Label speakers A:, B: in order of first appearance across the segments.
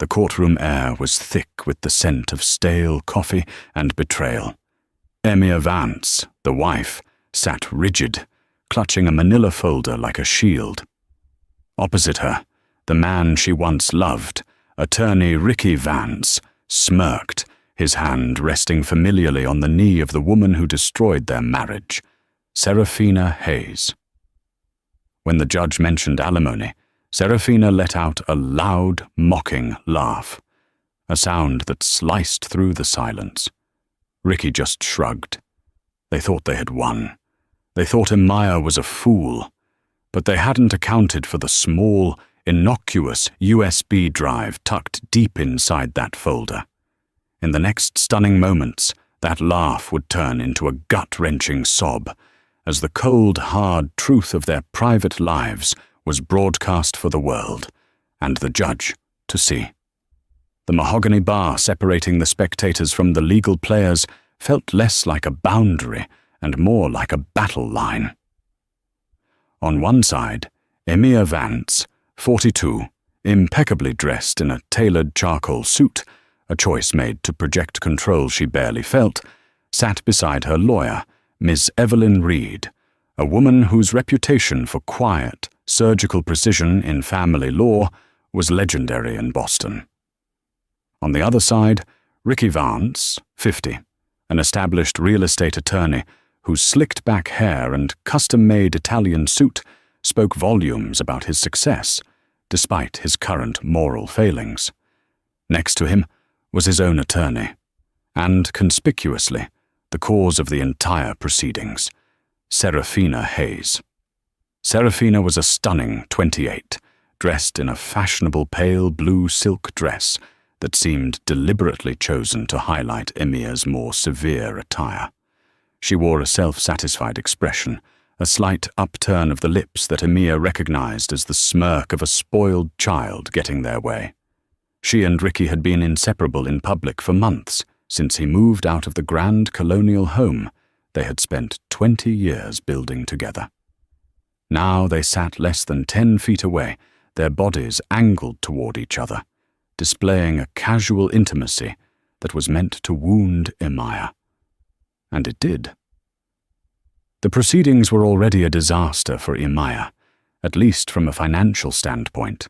A: The courtroom air was thick with the scent of stale coffee and betrayal. Emia Vance, the wife, sat rigid, clutching a manila folder like a shield. Opposite her, the man she once loved, attorney Ricky Vance, smirked, his hand resting familiarly on the knee of the woman who destroyed their marriage, Seraphina Hayes. When the judge mentioned alimony, Seraphina let out a loud, mocking laugh, a sound that sliced through the silence. Ricky just shrugged. They thought they had won. They thought Emia was a fool, but they hadn't accounted for the small, innocuous USB drive tucked deep inside that folder. In the next stunning moments, that laugh would turn into a gut-wrenching sob, as the cold, hard truth of their private lives was broadcast for the world, and the judge to see. The mahogany bar separating the spectators from the legal players felt less like a boundary and more like a battle line. On one side, Emia Vance, 42, impeccably dressed in a tailored charcoal suit, a choice made to project control she barely felt, sat beside her lawyer, Miss Evelyn Reed, a woman whose reputation for quiet, surgical precision in family law was legendary in Boston. On the other side, Ricky Vance, 50, an established real estate attorney whose slicked-back hair and custom-made Italian suit spoke volumes about his success, despite his current moral failings. Next to him was his own attorney, and, conspicuously, the cause of the entire proceedings, Seraphina Hayes. Seraphina was a stunning 28, dressed in a fashionable pale blue silk dress that seemed deliberately chosen to highlight Emia's more severe attire. She wore a self-satisfied expression, a slight upturn of the lips that Emia recognized as the smirk of a spoiled child getting their way. She and Ricky had been inseparable in public for months, since he moved out of the grand colonial home they had spent 20 years building together. Now they sat less than 10 feet away, their bodies angled toward each other, displaying a casual intimacy that was meant to wound Emia. And it did. The proceedings were already a disaster for Emia, at least from a financial standpoint.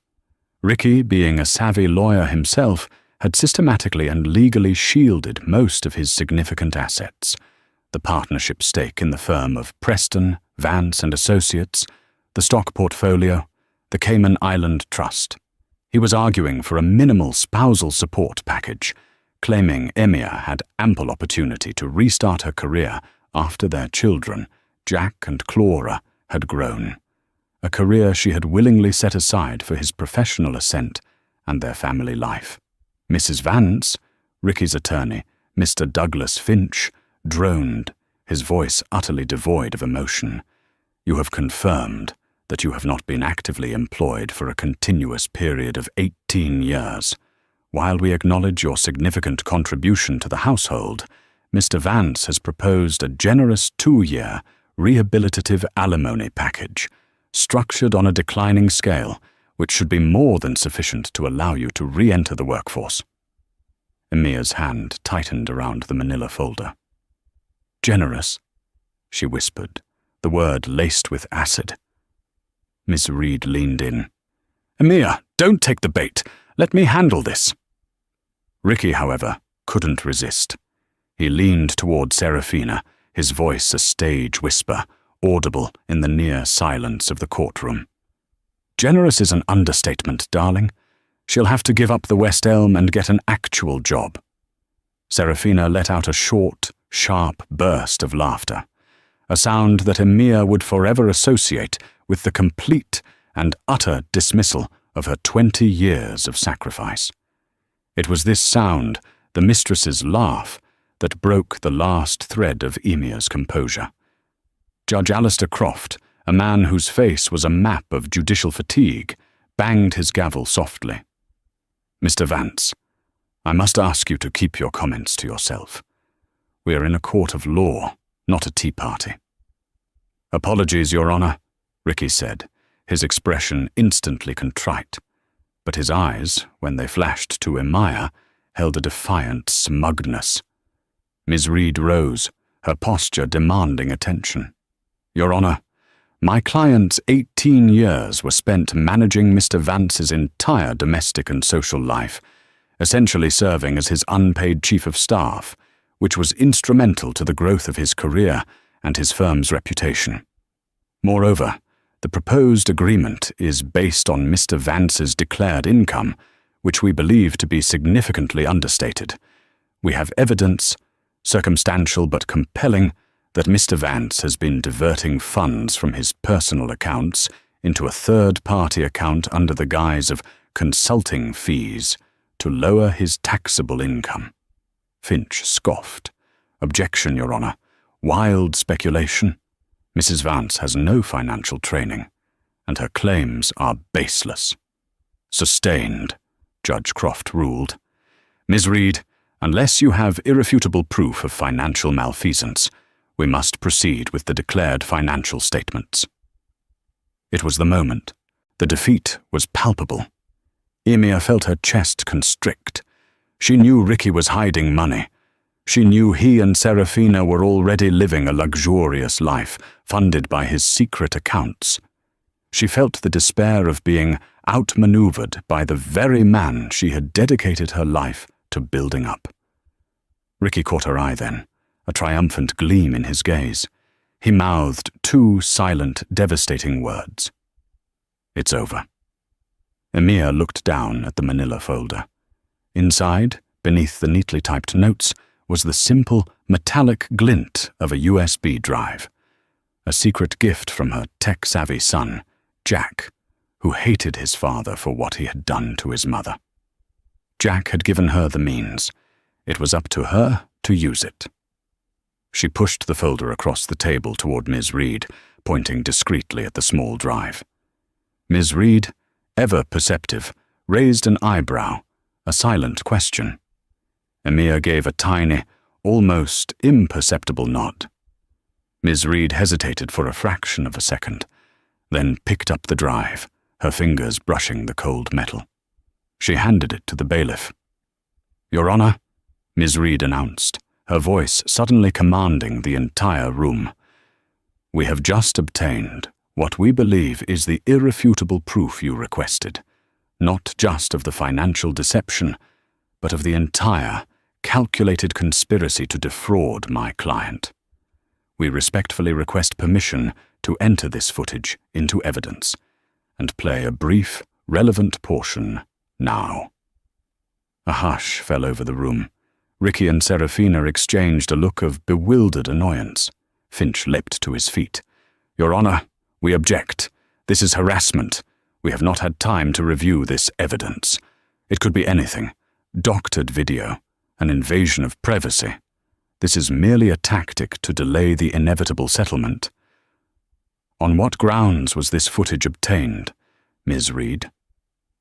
A: Ricky, being a savvy lawyer himself, had systematically and legally shielded most of his significant assets: the partnership stake in the firm of Preston, Vance and Associates, the stock portfolio, the Cayman Island Trust. He was arguing for a minimal spousal support package, claiming Emia had ample opportunity to restart her career after their children, Jack and Clara, had grown, a career she had willingly set aside for his professional ascent and their family life. Mrs. Vance, Ricky's attorney, Mr. Douglas Finch, droned, his voice utterly devoid of emotion. "You have confirmed that you have not been actively employed for a continuous period of 18 years. While we acknowledge your significant contribution to the household, Mr. Vance has proposed a generous 2-year rehabilitative alimony package, structured on a declining scale, which should be more than sufficient to allow you to re-enter the workforce." Emia's hand tightened around the manila folder. "Generous," she whispered, the word laced with acid. Miss Reed leaned in. "Emia, don't take the bait. Let me handle this." Ricky, however, couldn't resist. He leaned toward Seraphina, his voice a stage whisper, audible in the near silence of the courtroom. "Generous is an understatement, darling. She'll have to give up the West Elm and get an actual job." Seraphina let out a short, sharp burst of laughter, a sound that Emia would forever associate with the complete and utter dismissal of her 20 years of sacrifice. It was this sound, the mistress's laugh, that broke the last thread of Emia's composure. Judge Alistair Croft, a man whose face was a map of judicial fatigue, banged his gavel softly. "Mr. Vance, I must ask you to keep your comments to yourself. We are in a court of law, not a tea party." "Apologies, Your Honor," Ricky said, his expression instantly contrite. but his eyes, when they flashed to Emia, held a defiant smugness. Ms. Reed rose, her posture demanding attention. "Your Honor, my client's 18 years were spent managing Mr. Vance's entire domestic and social life, essentially serving as his unpaid chief of staff, which was instrumental to the growth of his career and his firm's reputation. Moreover, the proposed agreement is based on Mr. Vance's declared income, which we believe to be significantly understated. We have evidence, circumstantial but compelling, that Mr. Vance has been diverting funds from his personal accounts into a third-party account under the guise of consulting fees to lower his taxable income." Finch scoffed. "Objection, Your Honor. Wild speculation. Mrs. Vance has no financial training, and her claims are baseless." "Sustained," Judge Croft ruled. "Ms. Reed, unless you have irrefutable proof of financial malfeasance, we must proceed with the declared financial statements." It was the moment. The defeat was palpable. Emia felt her chest constrict. She knew Ricky was hiding money. She knew he and Seraphina were already living a luxurious life, funded by his secret accounts. She felt the despair of being outmaneuvered by the very man she had dedicated her life to building up. Ricky caught her eye then, a triumphant gleam in his gaze. He mouthed two silent, devastating words. "It's over." Emia looked down at the manila folder. Inside, beneath the neatly typed notes, was the simple, metallic glint of a USB drive, a secret gift from her tech-savvy son, Jack, who hated his father for what he had done to his mother. Jack had given her the means. It was up to her to use it. She pushed the folder across the table toward Ms. Reed, pointing discreetly at the small drive. Ms. Reed, ever perceptive, raised an eyebrow, a silent question. Emia gave a tiny, almost imperceptible nod. Ms. Reed hesitated for a fraction of a second, then picked up the drive, her fingers brushing the cold metal. She handed it to the bailiff. "Your Honor," Ms. Reed announced, her voice suddenly commanding the entire room, "we have just obtained what we believe is the irrefutable proof you requested, not just of the financial deception, but of the entire, calculated conspiracy to defraud my client. We respectfully request permission to enter this footage into evidence and play a brief, relevant portion now." A hush fell over the room. Ricky and Seraphina exchanged a look of bewildered annoyance. Finch leapt to his feet. "Your Honor, we object. This is harassment. We have not had time to review this evidence. It could be anything. Doctored video. An invasion of privacy. This is merely a tactic to delay the inevitable settlement." "On what grounds was this footage obtained, Ms. Reed?"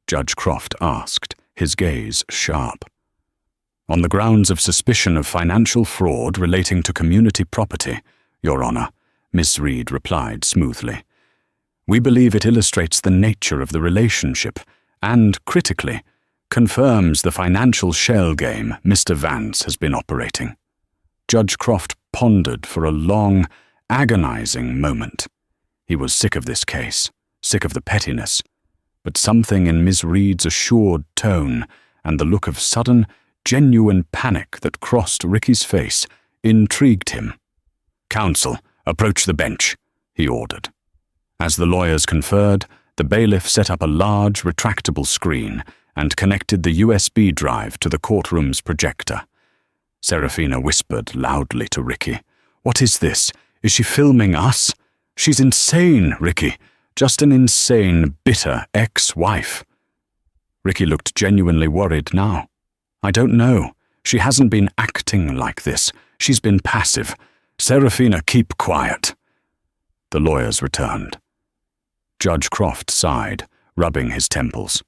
A: Judge Croft asked, his gaze sharp. "On the grounds of suspicion of financial fraud relating to community property, Your Honor," Ms. Reed replied smoothly. "We believe it illustrates the nature of the relationship and, critically, confirms the financial shell game Mr. Vance has been operating." Judge Croft pondered for a long, agonizing moment. He was sick of this case, sick of the pettiness, but something in Ms. Reed's assured tone and the look of sudden, genuine panic that crossed Ricky's face intrigued him. "Counsel, approach the bench," he ordered. As the lawyers conferred, the bailiff set up a large, retractable screen and connected the USB drive to the courtroom's projector. Seraphina whispered loudly to Ricky, "What is this? Is she filming us? She's insane, Ricky. Just an insane, bitter ex-wife." Ricky looked genuinely worried now. "I don't know. She hasn't been acting like this. She's been passive. Seraphina, keep quiet." The lawyers returned. Judge Croft sighed, rubbing his temples.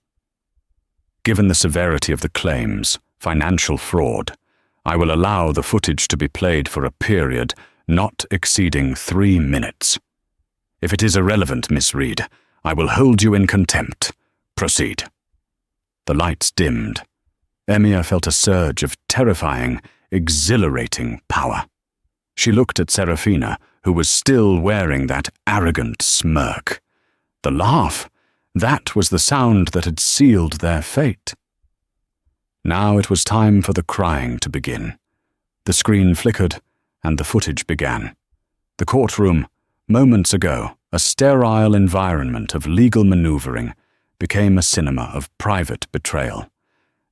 A: "Given the severity of the claims, financial fraud, I will allow the footage to be played for a period not exceeding 3 minutes. If it is irrelevant, Miss Reed, I will hold you in contempt. Proceed." The lights dimmed. Emia felt a surge of terrifying, exhilarating power. She looked at Seraphina, who was still wearing that arrogant smirk. The laugh! That was the sound that had sealed their fate. Now it was time for the crying to begin. The screen flickered, and the footage began. The courtroom, moments ago a sterile environment of legal maneuvering, became a cinema of private betrayal.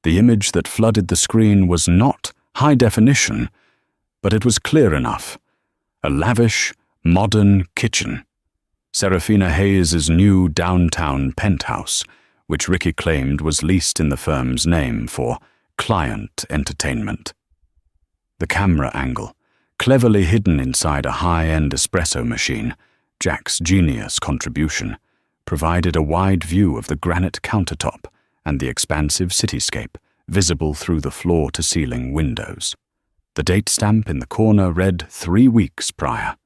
A: The image that flooded the screen was not high definition, but it was clear enough. A lavish, modern kitchen. Seraphina Hayes's new downtown penthouse, which Ricky claimed was leased in the firm's name for client entertainment. The camera angle, cleverly hidden inside a high-end espresso machine, Jack's genius contribution, provided a wide view of the granite countertop and the expansive cityscape visible through the floor-to-ceiling windows. The date stamp in the corner read 3 weeks prior.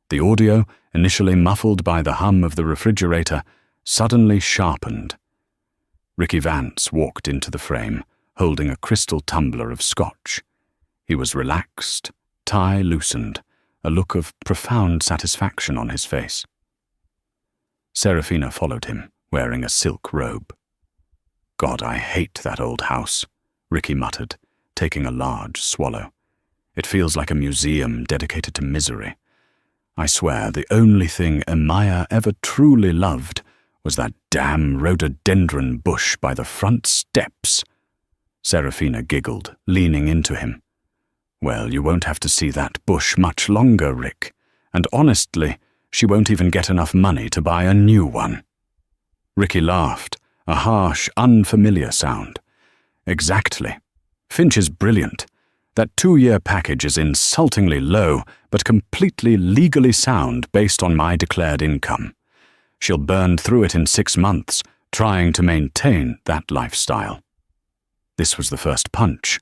A: The audio, initially muffled by the hum of the refrigerator, suddenly sharpened. Ricky Vance walked into the frame, holding a crystal tumbler of scotch. He was relaxed, tie loosened, a look of profound satisfaction on his face. Seraphina followed him, wearing a silk robe. "God, I hate that old house," Ricky muttered, taking a large swallow. "It feels like a museum dedicated to misery. I swear the only thing Emia ever truly loved was that damn rhododendron bush by the front steps." Seraphina giggled, leaning into him. "Well, you won't have to see that bush much longer, Rick, and honestly, she won't even get enough money to buy a new one." Ricky laughed, a harsh, unfamiliar sound. "Exactly. Finch is brilliant. That 2-year package is insultingly low, but completely legally sound based on my declared income. She'll burn through it in 6 months, trying to maintain that lifestyle." This was the first punch.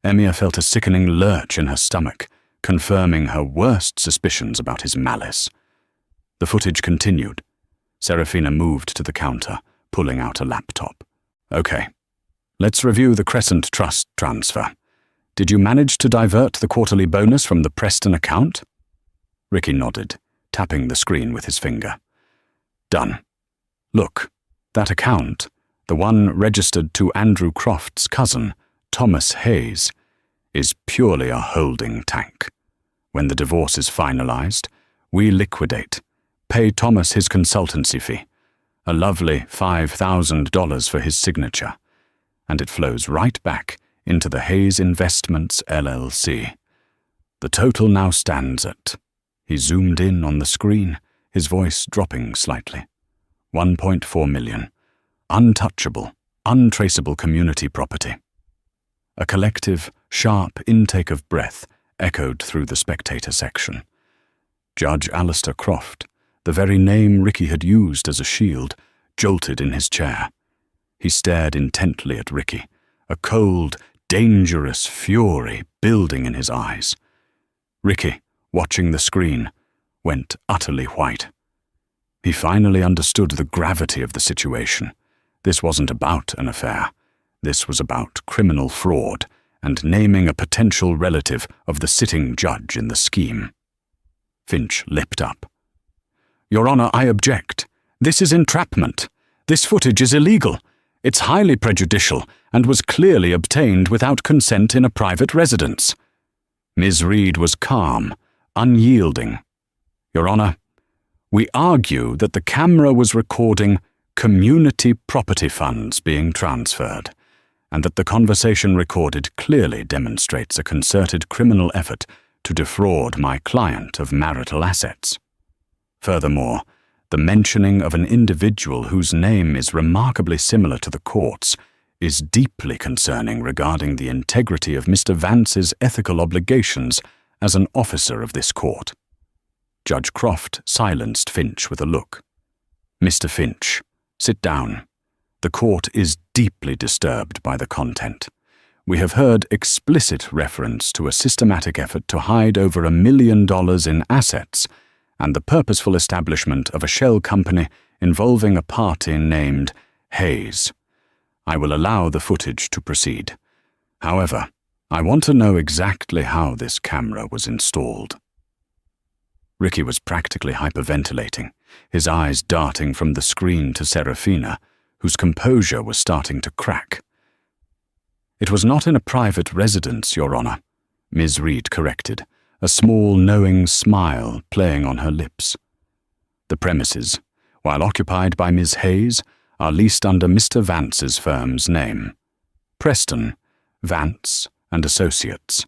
A: Emia felt a sickening lurch in her stomach, confirming her worst suspicions about his malice. The footage continued. Seraphina moved to the counter, pulling out a laptop. "Okay, let's review the Crescent Trust transfer. Did you manage to divert the quarterly bonus from the Preston account?" Ricky nodded, tapping the screen with his finger. "Done. Look, that account, the one registered to Andrew Croft's cousin, Thomas Hayes, is purely a holding tank. When the divorce is finalized, we liquidate, pay Thomas his consultancy fee, a lovely $5,000 for his signature, and it flows right back into the Hayes Investments LLC. The total now stands at," he zoomed in on the screen, his voice dropping slightly, $1.4 million. Untouchable, untraceable community property. A collective, sharp intake of breath echoed through the spectator section. Judge Alistair Croft, the very name Ricky had used as a shield, jolted in his chair. He stared intently at Ricky, a cold, dangerous fury building in his eyes. Ricky, watching the screen, went utterly white. He finally understood the gravity of the situation. This wasn't about an affair. This was about criminal fraud and naming a potential relative of the sitting judge in the scheme. Finch lipped up. "Your Honor, I object. This is entrapment. This footage is illegal. It's highly prejudicial and was clearly obtained without consent in a private residence." Ms. Reed was calm, unyielding. "Your Honor, we argue that the camera was recording community property funds being transferred, and that the conversation recorded clearly demonstrates a concerted criminal effort to defraud my client of marital assets. Furthermore, the mentioning of an individual whose name is remarkably similar to the court's is deeply concerning regarding the integrity of Mr. Vance's ethical obligations as an officer of this court." Judge Croft silenced Finch with a look. "Mr. Finch, sit down. The court is deeply disturbed by the content. We have heard explicit reference to a systematic effort to hide over $1 million in assets and the purposeful establishment of a shell company involving a party named Hayes. I will allow the footage to proceed. However, I want to know exactly how this camera was installed." Ricky was practically hyperventilating, his eyes darting from the screen to Seraphina, whose composure was starting to crack. "It was not in a private residence, Your Honor," Ms. Reed corrected, a small knowing smile playing on her lips. "The premises, while occupied by Ms. Hayes, are leased under Mr. Vance's firm's name, Preston, Vance and Associates,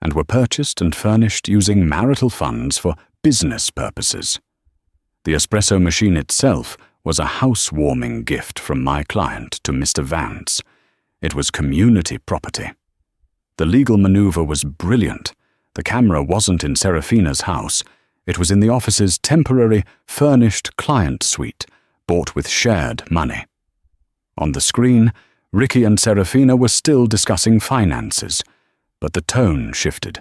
A: and were purchased and furnished using marital funds for business purposes. The espresso machine itself was a housewarming gift from my client to Mr. Vance. It was community property. The legal maneuver was brilliant. The camera wasn't in Seraphina's house. It was in the office's temporary, furnished client suite, bought with shared money. On the screen, Ricky and Seraphina were still discussing finances, but the tone shifted.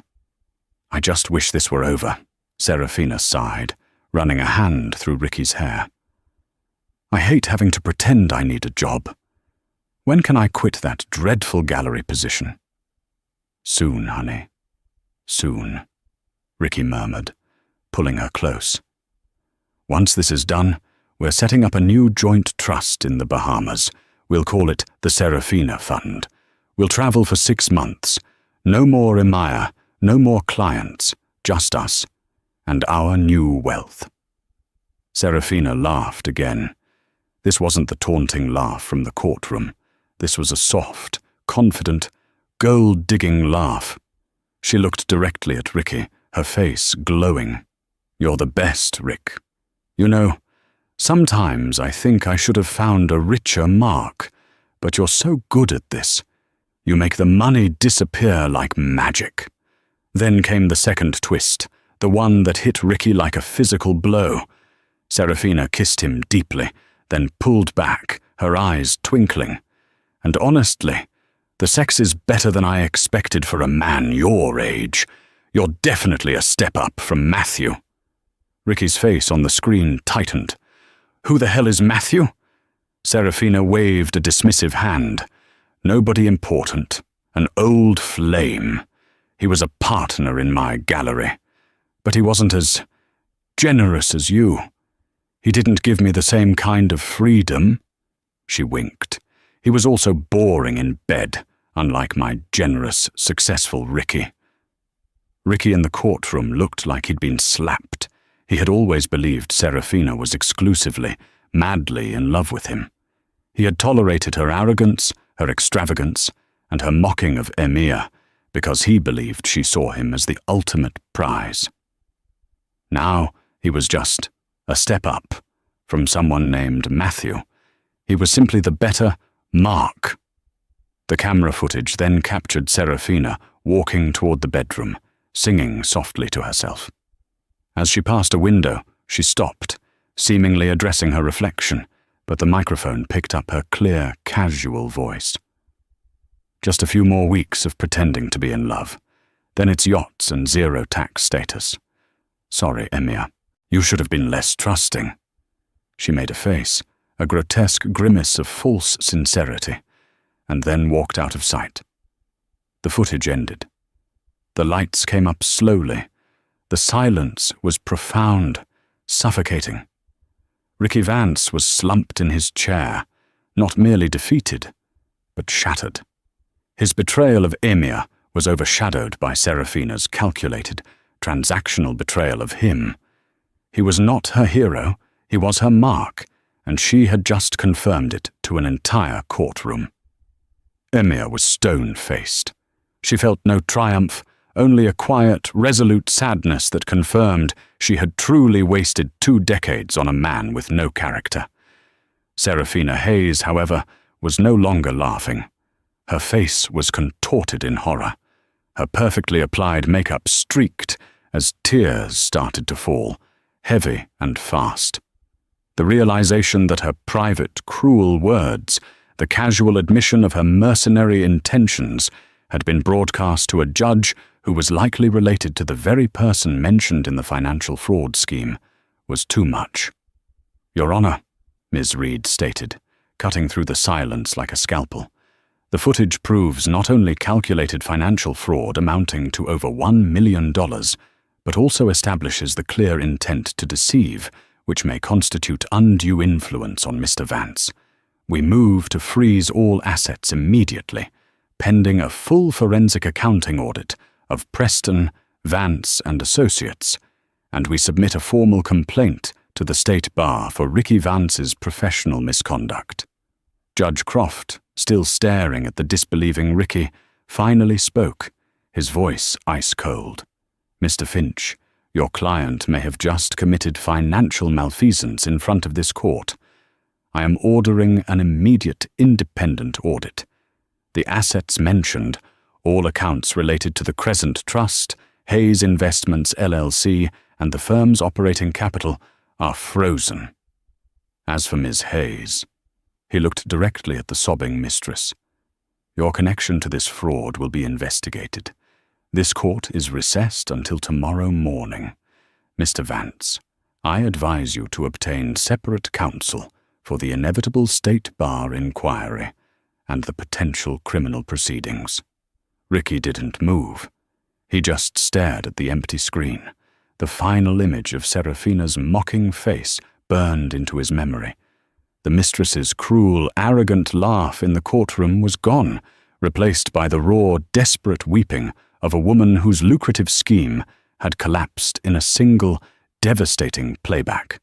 A: "I just wish this were over," Seraphina sighed, running a hand through Ricky's hair. "I hate having to pretend I need a job. When can I quit that dreadful gallery position?" "Soon, honey. Soon," Ricky murmured, pulling her close. "Once this is done, we're setting up a new joint trust in the Bahamas. We'll call it the Seraphina Fund. We'll travel for 6 months. No more Emia, no more clients, just us, and our new wealth." Seraphina laughed again. This wasn't the taunting laugh from the courtroom. This was a soft, confident, gold-digging laugh. She looked directly at Ricky, her face glowing. "You're the best, Rick. You know, sometimes I think I should have found a richer mark, but you're so good at this. You make the money disappear like magic." Then came the second twist, the one that hit Ricky like a physical blow. Seraphina kissed him deeply, then pulled back, her eyes twinkling. "And honestly, the sex is better than I expected for a man your age. You're definitely a step up from Matthew." Ricky's face on the screen tightened. "Who the hell is Matthew?" Seraphina waved a dismissive hand. "Nobody important. An old flame. He was a partner in my gallery. But he wasn't as generous as you. He didn't give me the same kind of freedom." She winked. "He was also boring in bed, unlike my generous, successful Ricky." Ricky in the courtroom looked like he'd been slapped. He had always believed Seraphina was exclusively, madly in love with him. He had tolerated her arrogance, her extravagance, and her mocking of Emia, because he believed she saw him as the ultimate prize. Now he was just a step up from someone named Matthew. He was simply the better Mark. The camera footage then captured Seraphina walking toward the bedroom, singing softly to herself. As she passed a window, she stopped, seemingly addressing her reflection, but the microphone picked up her clear, casual voice. "Just a few more weeks of pretending to be in love. Then it's yachts and zero tax status. Sorry, Emia. You should have been less trusting." She made a face, a grotesque grimace of false sincerity, and then walked out of sight. The footage ended. The lights came up slowly. The silence was profound, suffocating. Ricky Vance was slumped in his chair, not merely defeated, but shattered. His betrayal of Emia was overshadowed by Seraphina's calculated, transactional betrayal of him. He was not her hero, he was her mark, and she had just confirmed it to an entire courtroom. Emia was stone-faced. She felt no triumph, only a quiet, resolute sadness that confirmed she had truly wasted 2 decades on a man with no character. Seraphina Hayes, however, was no longer laughing. Her face was contorted in horror. Her perfectly applied makeup streaked as tears started to fall, heavy and fast. The realization that her private, cruel words, the casual admission of her mercenary intentions, had been broadcast to a judge who was likely related to the very person mentioned in the financial fraud scheme, was too much. "Your Honor," Ms. Reed stated, cutting through the silence like a scalpel. The footage proves not only calculated financial fraud amounting to over $1 million, but also establishes the clear intent to deceive, which may constitute undue influence on Mr. Vance. We move to freeze all assets immediately, pending a full forensic accounting audit of Preston, Vance and Associates, and we submit a formal complaint to the State Bar for Ricky Vance's professional misconduct. Judge Croft, still staring at the disbelieving Ricky, finally spoke, his voice ice-cold. "Mr. Finch, your client may have just committed financial malfeasance in front of this court. I am ordering an immediate independent audit. The assets mentioned, all accounts related to the Crescent Trust, Hayes Investments LLC, and the firm's operating capital, are frozen. As for Ms. Hayes," he looked directly at the sobbing mistress, "your connection to this fraud will be investigated. This court is recessed until tomorrow morning. Mr. Vance, I advise you to obtain separate counsel for the inevitable State Bar inquiry and the potential criminal proceedings." Ricky didn't move. He just stared at the empty screen. The final image of Seraphina's mocking face burned into his memory. The mistress's cruel, arrogant laugh in the courtroom was gone, replaced by the raw, desperate weeping of a woman whose lucrative scheme had collapsed in a single, devastating playback.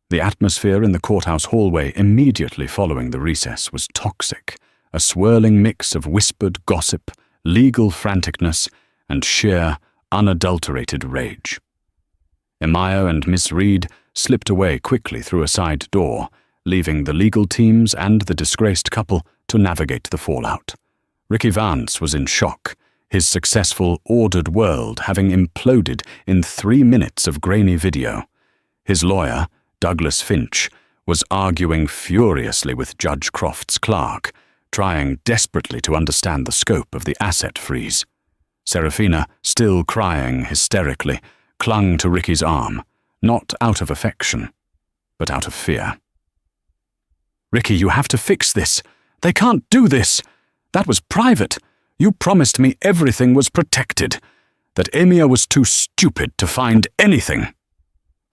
A: The atmosphere in the courthouse hallway immediately following the recess was toxic, a swirling mix of whispered gossip, legal franticness, and sheer, unadulterated rage. Emia and Miss Reed slipped away quickly through a side door, leaving the legal teams and the disgraced couple to navigate the fallout. Ricky Vance was in shock, his successful, ordered world having imploded in 3 minutes of grainy video. His lawyer, Douglas Finch, was arguing furiously with Judge Croft's clerk, trying desperately to understand the scope of the asset freeze. Seraphina, still crying hysterically, clung to Ricky's arm, not out of affection, but out of fear. "Ricky, you have to fix this. They can't do this. That was private. You promised me everything was protected, that Emia was too stupid to find anything."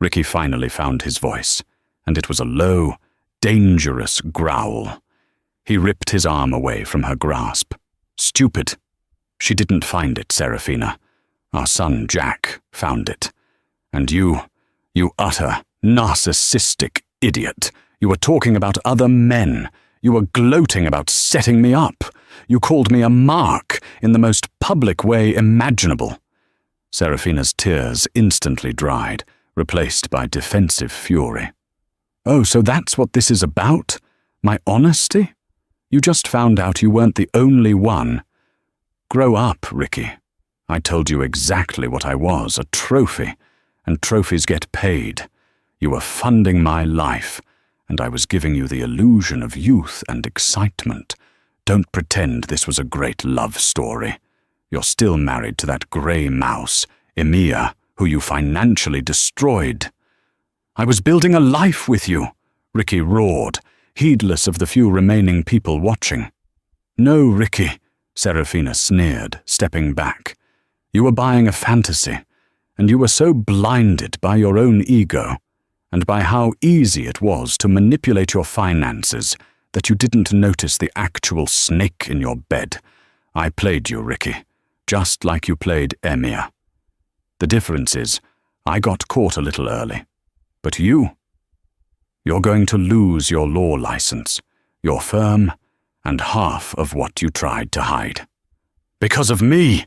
A: Ricky finally found his voice, and it was a low, dangerous growl. He ripped his arm away from her grasp. "Stupid? She didn't find it, Seraphina. Our son Jack found it. And you utter, narcissistic idiot. You were talking about other men. You were gloating about setting me up. You called me a mark in the most public way imaginable." Seraphina's tears instantly dried, replaced by defensive fury. "Oh, so that's what this is about? My honesty? You just found out you weren't the only one. Grow up, Ricky. I told you exactly what I was, a trophy, and trophies get paid. You were funding my life, and I was giving you the illusion of youth and excitement. Don't pretend this was a great love story. You're still married to that grey mouse, Emia, who you financially destroyed." "I was building a life with you," Ricky roared, heedless of the few remaining people watching. "No, Ricky," Seraphina sneered, stepping back. "You were buying a fantasy, and you were so blinded by your own ego, and by how easy it was to manipulate your finances, that you didn't notice the actual snake in your bed. I played you, Ricky, just like you played Emia. The difference is, I got caught a little early. But you're going to lose your law license, your firm, and half of what you tried to hide." "Because of me!"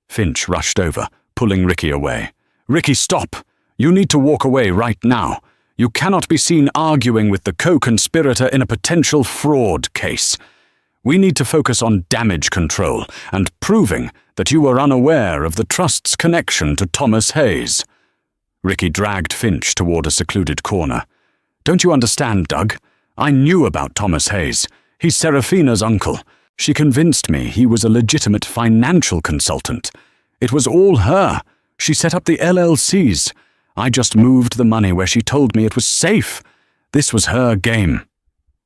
A: Finch rushed over, pulling Ricky away. "Ricky, stop! You need to walk away right now. You cannot be seen arguing with the co-conspirator in a potential fraud case. We need to focus on damage control and proving that you were unaware of the trust's connection to Thomas Hayes." Ricky dragged Finch toward a secluded corner. "Don't you understand, Doug? I knew about Thomas Hayes. He's Seraphina's uncle. She convinced me he was a legitimate financial consultant. It was all her. She set up the LLCs. I just moved the money where she told me it was safe. This was her game."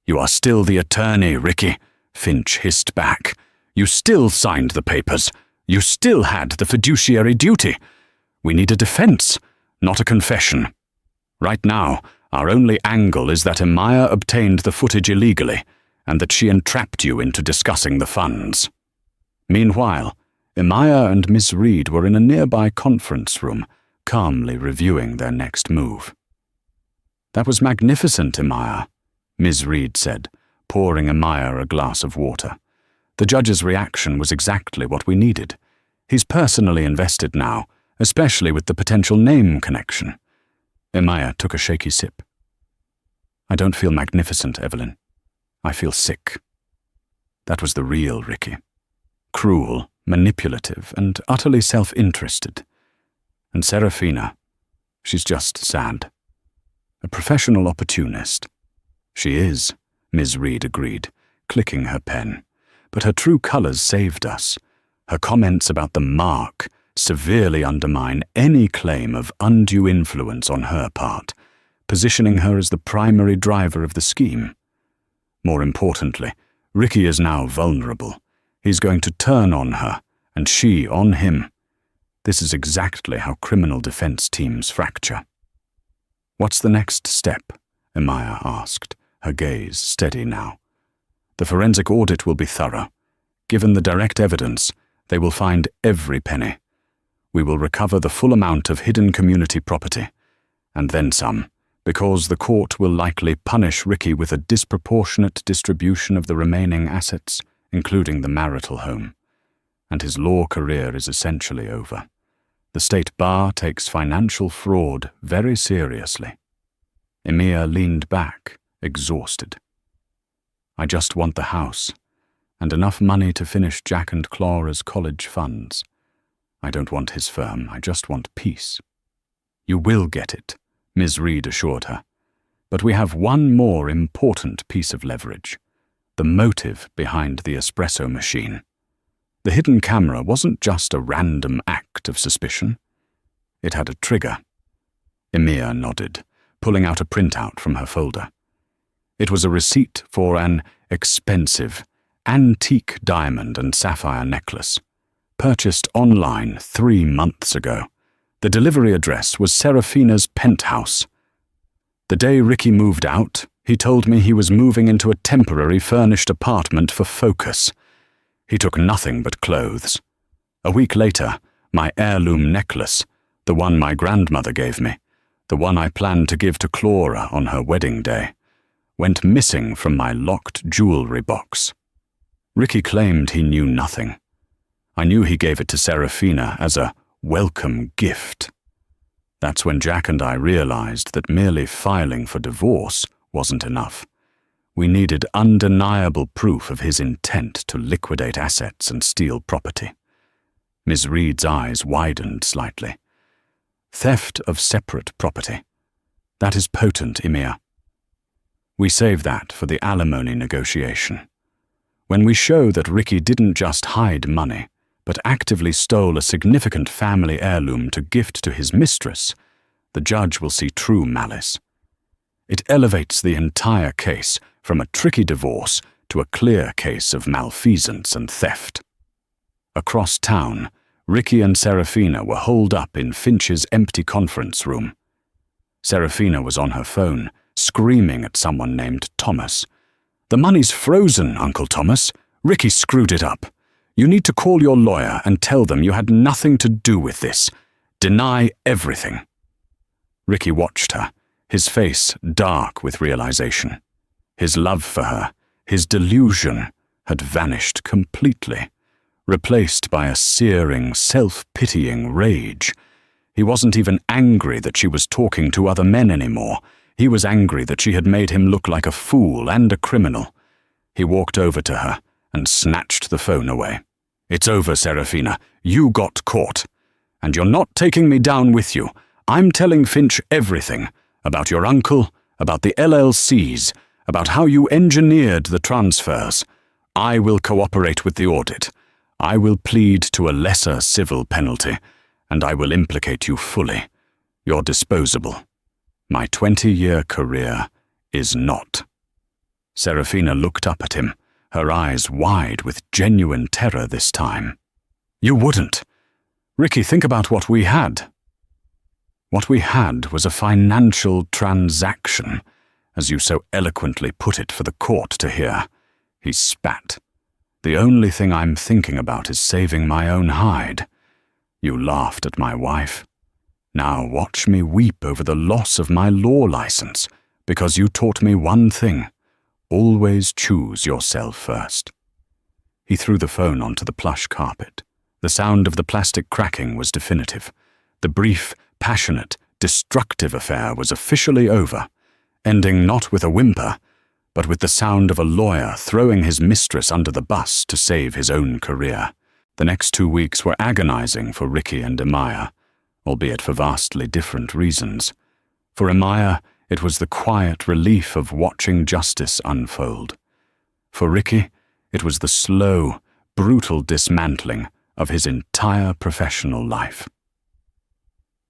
A: "You are still the attorney, Ricky," Finch hissed back. "You still signed the papers. You still had the fiduciary duty. We need a defense, not a confession. Right now, our only angle is that Emia obtained the footage illegally, and that she entrapped you into discussing the funds." Meanwhile, Emia and Miss Reed were in a nearby conference room, calmly reviewing their next move. "That was magnificent, Emia," Ms. Reed said, pouring Emia a glass of water. "The judge's reaction was exactly what we needed. He's personally invested now, especially with the potential name connection." Emia took a shaky sip. "I don't feel magnificent, Evelyn. I feel sick." That was the real Ricky. Cruel, manipulative, and utterly self-interested. And Seraphina, she's just sad. A professional opportunist. "She is," Ms. Reed agreed, clicking her pen. "But her true colors saved us. Her comments about the mark severely undermine any claim of undue influence on her part, positioning her as the primary driver of the scheme. More importantly, Ricky is now vulnerable. He's going to turn on her, and she on him. This is exactly how criminal defense teams fracture." "What's the next step?" Emia asked, her gaze steady now. "The forensic audit will be thorough. Given the direct evidence, they will find every penny. We will recover the full amount of hidden community property, and then some, because the court will likely punish Ricky with a disproportionate distribution of the remaining assets, including the marital home. And his law career is essentially over. The state bar takes financial fraud very seriously." Emia leaned back, exhausted. "I just want the house, and enough money to finish Jack and Clara's college funds. I don't want his firm, I just want peace." "You will get it," Ms. Reed assured her. "But we have one more important piece of leverage. The motive behind the espresso machine. The hidden camera wasn't just a random act of suspicion. It had a trigger." Emia nodded, pulling out a printout from her folder. It was a receipt for an expensive, antique diamond and sapphire necklace, purchased online 3 months ago. The delivery address was Seraphina's penthouse. The day Ricky moved out, he told me he was moving into a temporary furnished apartment for focus. He took nothing but clothes. A week later, my heirloom necklace, the one my grandmother gave me, the one I planned to give to Clara on her wedding day, went missing from my locked jewelry box. Ricky claimed he knew nothing. I knew he gave it to Seraphina as a welcome gift. That's when Jack and I realized that merely filing for divorce wasn't enough. We needed undeniable proof of his intent to liquidate assets and steal property. Ms. Reed's eyes widened slightly. "Theft of separate property. That is potent, Emia. We save that for the alimony negotiation. When we show that Ricky didn't just hide money, but actively stole a significant family heirloom to gift to his mistress, the judge will see true malice. It elevates the entire case from a tricky divorce to a clear case of malfeasance and theft." Across town, Ricky and Seraphina were holed up in Finch's empty conference room. Seraphina was on her phone, screaming at someone named Thomas. "The money's frozen, Uncle Thomas. Ricky screwed it up. You need to call your lawyer and tell them you had nothing to do with this. Deny everything." Ricky watched her, his face dark with realization. His love for her, his delusion, had vanished completely, replaced by a searing, self-pitying rage. He wasn't even angry that she was talking to other men anymore. He was angry that she had made him look like a fool and a criminal. He walked over to her and snatched the phone away. "It's over, Seraphina. You got caught. And you're not taking me down with you. I'm telling Finch everything. About your uncle, about the LLCs, about how you engineered the transfers. I will cooperate with the audit. I will plead to a lesser civil penalty, and I will implicate you fully. You're disposable. My 20-year career is not." Seraphina looked up at him, her eyes wide with genuine terror this time. "You wouldn't. Ricky, think about what we had." "What we had was a financial transaction, as you so eloquently put it for the court to hear." He spat. "The only thing I'm thinking about is saving my own hide. You laughed at my wife. Now watch me weep over the loss of my law license, because you taught me one thing: always choose yourself first." He threw the phone onto the plush carpet. The sound of the plastic cracking was definitive. The brief, passionate, destructive affair was officially over, ending not with a whimper, but with the sound of a lawyer throwing his mistress under the bus to save his own career. The next 2 weeks were agonizing for Ricky and Emia, albeit for vastly different reasons. For Emia, it was the quiet relief of watching justice unfold. For Ricky, it was the slow, brutal dismantling of his entire professional life.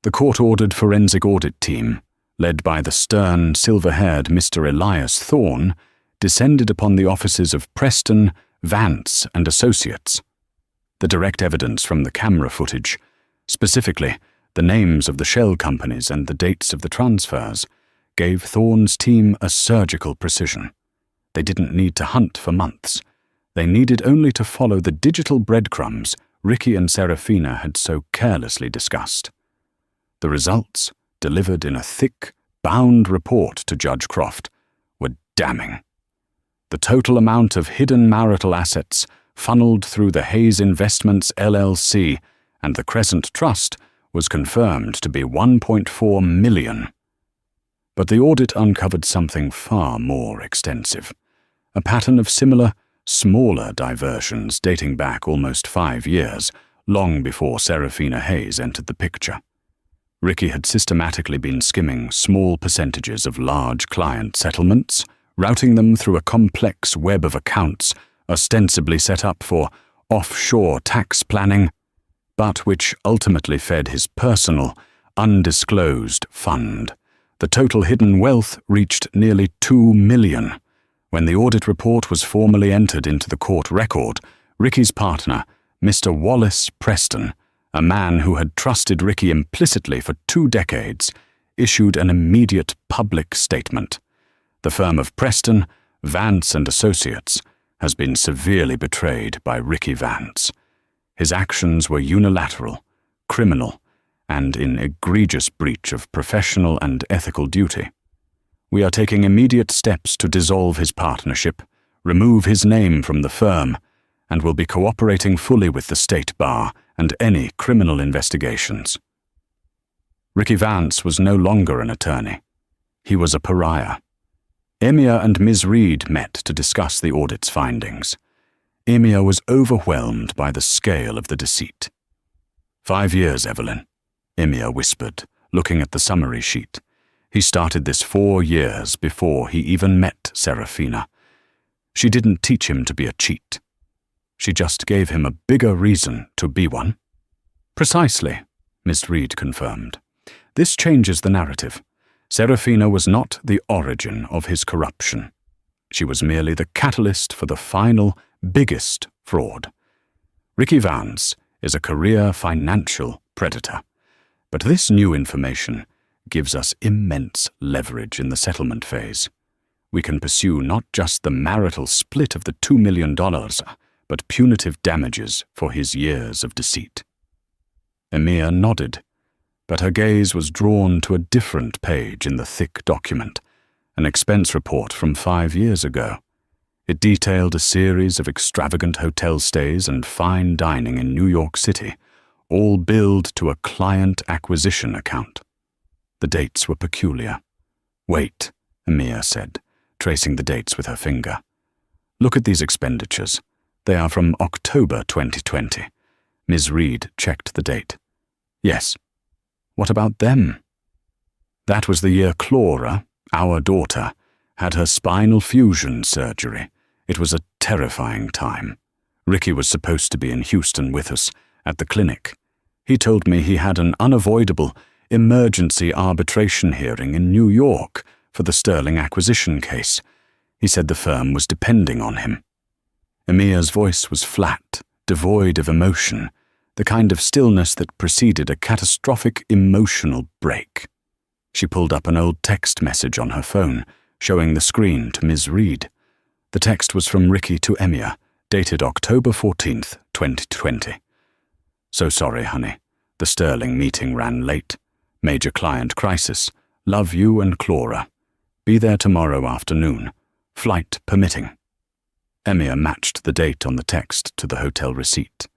A: The court-ordered forensic audit team, led by the stern, silver-haired Mr. Elias Thorne, descended upon the offices of Preston, Vance and Associates. The direct evidence from the camera footage, specifically the names of the shell companies and the dates of the transfers, gave Thorne's team a surgical precision. They didn't need to hunt for months. They needed only to follow the digital breadcrumbs Ricky and Seraphina had so carelessly discussed. The results, delivered in a thick, bound report to Judge Croft, were damning. The total amount of hidden marital assets funneled through the Hayes Investments LLC and the Crescent Trust was confirmed to be $1.4 million. But the audit uncovered something far more extensive, a pattern of similar, smaller diversions dating back almost 5 years, long before Seraphina Hayes entered the picture. Ricky had systematically been skimming small percentages of large client settlements, routing them through a complex web of accounts ostensibly set up for offshore tax planning, but which ultimately fed his personal, undisclosed fund. The total hidden wealth reached nearly $2 million. When the audit report was formally entered into the court record, Ricky's partner, Mr. Wallace Preston, a man who had trusted Ricky implicitly for 2 decades, issued an immediate public statement. The firm of Preston, Vance and Associates has been severely betrayed by Ricky Vance. His actions were unilateral, criminal, and in egregious breach of professional and ethical duty. We are taking immediate steps to dissolve his partnership, remove his name from the firm, and will be cooperating fully with the State Bar and any criminal investigations. Ricky Vance was no longer an attorney. He was a pariah. Emia and Ms. Reed met to discuss the audit's findings. Emia was overwhelmed by the scale of the deceit. 5 years, Evelyn, Emia whispered, looking at the summary sheet. He started this 4 years before he even met Seraphina. She didn't teach him to be a cheat. She just gave him a bigger reason to be one. Precisely, Miss Reed confirmed. This changes the narrative. Seraphina was not the origin of his corruption. She was merely the catalyst for the final, biggest fraud. Ricky Vance is a career financial predator. But this new information gives us immense leverage in the settlement phase. We can pursue not just the marital split of the $2 million, but punitive damages for his years of deceit. Emia nodded, but her gaze was drawn to a different page in the thick document, an expense report from 5 years ago. It detailed a series of extravagant hotel stays and fine dining in New York City, all billed to a client acquisition account. The dates were peculiar. "Wait," Emia said, tracing the dates with her finger. "Look at these expenditures. They are from October 2020. Ms. Reed checked the date. "Yes. What about them?" "That was the year Clara, our daughter, had her spinal fusion surgery. It was a terrifying time. Ricky was supposed to be in Houston with us, at the clinic. He told me he had an unavoidable emergency arbitration hearing in New York for the Sterling acquisition case. He said the firm was depending on him. Emia's voice was flat, devoid of emotion, the kind of stillness that preceded a catastrophic emotional break. She pulled up an old text message on her phone, showing the screen to Ms. Reed. The text was from Ricky to Emia, dated October 14th, 2020. "So sorry, honey. The Sterling meeting ran late. Major client crisis. Love you and Clara. Be there tomorrow afternoon. Flight permitting." Emia matched the date on the text to the hotel receipt.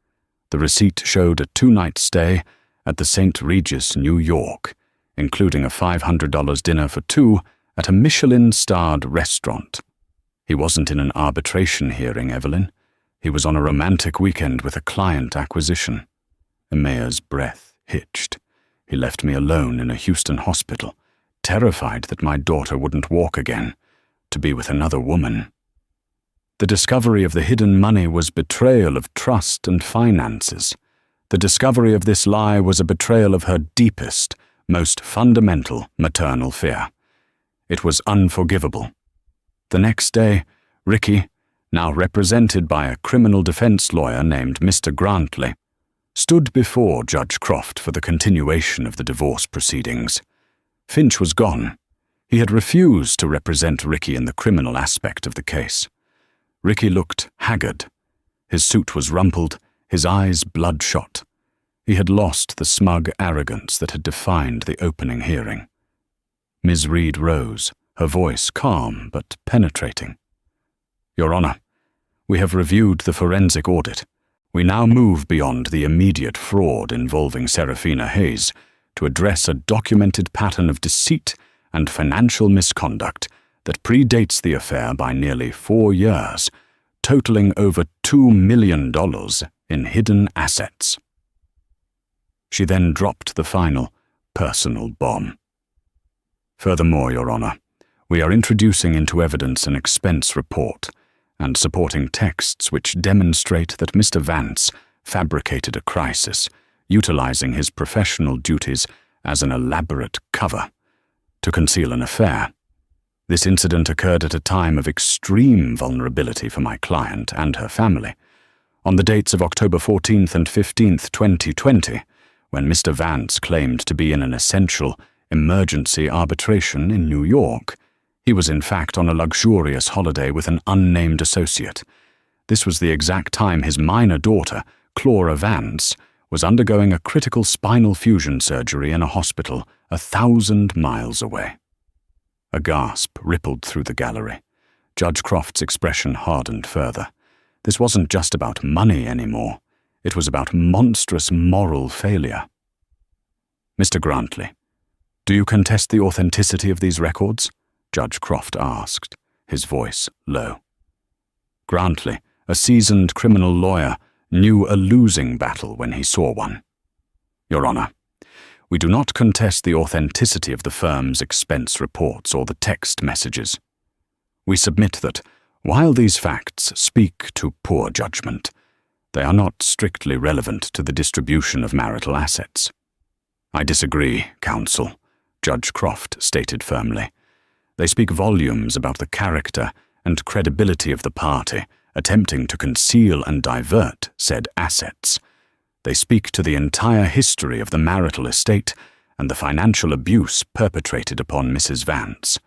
A: The receipt showed a 2-night stay at the St. Regis, New York, including a $500 dinner for two at a Michelin-starred restaurant. He wasn't in an arbitration hearing, Evelyn. He was on a romantic weekend with a client acquisition. Emia's breath hitched. He left me alone in a Houston hospital, terrified that my daughter wouldn't walk again, to be with another woman. The discovery of the hidden money was betrayal of trust and finances. The discovery of this lie was a betrayal of her deepest, most fundamental maternal fear. It was unforgivable. The next day, Ricky, now represented by a criminal defense lawyer named Mr. Grantley, stood before Judge Croft for the continuation of the divorce proceedings. Finch was gone. He had refused to represent Ricky in the criminal aspect of the case. Ricky looked haggard. His suit was rumpled, his eyes bloodshot. He had lost the smug arrogance that had defined the opening hearing. Ms. Reed rose, her voice calm but penetrating. "Your Honor, we have reviewed the forensic audit. We now move beyond the immediate fraud involving Seraphina Hayes to address a documented pattern of deceit and financial misconduct that predates the affair by nearly 4 years, totaling over $2 million in hidden assets." She then dropped the final, personal bomb. "Furthermore, Your Honor, we are introducing into evidence an expense report and supporting texts which demonstrate that Mr. Vance fabricated a crisis, utilizing his professional duties as an elaborate cover to conceal an affair. This incident occurred at a time of extreme vulnerability for my client and her family. On the dates of October 14th and 15th, 2020, when Mr. Vance claimed to be in an essential emergency arbitration in New York, he was in fact on a luxurious holiday with an unnamed associate. This was the exact time his minor daughter, Clara Vance, was undergoing a critical spinal fusion surgery in a hospital 1,000 miles away. A gasp rippled through the gallery. Judge Croft's expression hardened further. This wasn't just about money anymore. It was about monstrous moral failure. "Mr. Grantley, do you contest the authenticity of these records?" Judge Croft asked, his voice low. Grantley, a seasoned criminal lawyer, knew a losing battle when he saw one. "Your Honor, we do not contest the authenticity of the firm's expense reports or the text messages. We submit that, while these facts speak to poor judgment, they are not strictly relevant to the distribution of marital assets." "I disagree, counsel," Judge Croft stated firmly. "They speak volumes about the character and credibility of the party attempting to conceal and divert said assets. They speak to the entire history of the marital estate and the financial abuse perpetrated upon Mrs. Vance.